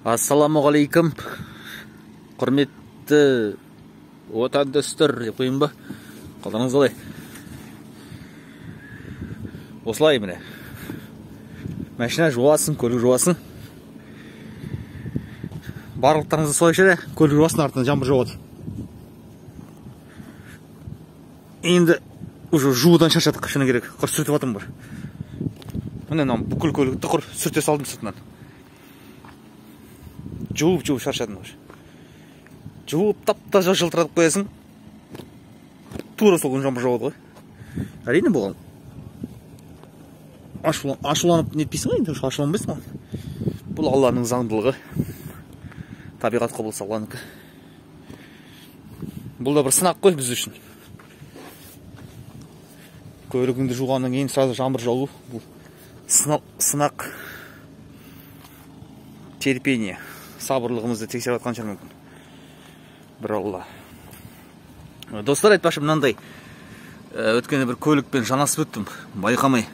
Ассаламағалейкум, құрметті отандастар деп қойын ба? Қалдарыңыз қалай? Осылай міне. Машина жуасын, көлік жуасын. Барлықтарыңызды солай шере, көлік жуасын артынан жаңбыр жауады. Енді уже жуудан шаршадық, шыны керек. Құр сүртіп атым бар. Міне бүкіл көлікті құр сүрте салдым сыртынан. Жуып шаршадым уже. Жуып тап-таза жылтыратып қоясың. Тура сол күн жаңбыр жауады ғой. Әрине болған. Ашуланып нетпейсің ғой, енді ашуланбайсың ғой. Бұл Алланың заңдылығы. Табиғат құбылысы Алланікі. Бұл да бір сынақ қой біз үшін. Көлігіңді жуғаннан кейін сразу жаңбыр жауы. Бұл сынақ. Терпение. Сабырлығымызды тексеріп атқан шығар мүмкін. Бір Алла. Достар, айтпақшы мынандай. Өткенде бір көлікпен жанасып өттім. Байқамай.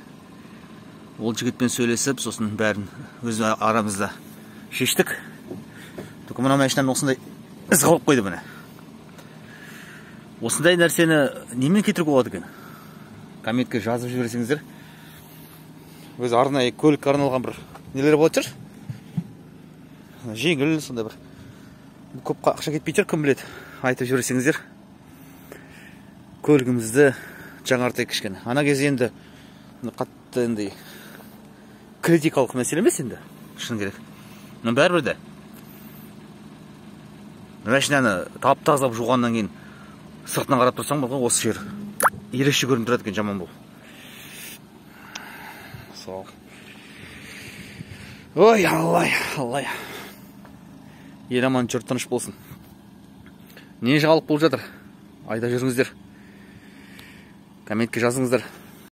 Ол жігітпен сөйлесіп, сосын бәрін өз арамызда шештік. Түкі мына машинаның осындай із қалып қойды міне. Осындай нәрсені немен кетіруге болады екен? Комментке жазып жіберсеңіздер. Өз арнайы көлік арналған бір нелер болады шығар? Жеңіл, сондай бір. Көп ақша кетпей жүр, кім біледі. Айтып жіберсеңіздер. Көлігімізді жаңартайық кішкене. Ана кез енді қатты енді критикалық мәселе емес енді. Шын керек. Но бәрібір де. Машинаны тап-тазалап жуғаннан кейін сыртынан қарап тұрсаң болған осы жер ерекше көрініп тұрады екен, жаман бол. Сол. Ой, Аллай. Ел аман, жұрт тыныш болсын. Не жағалық болып жатыр? Айта жүріңіздер. Комментке жазыңыздар.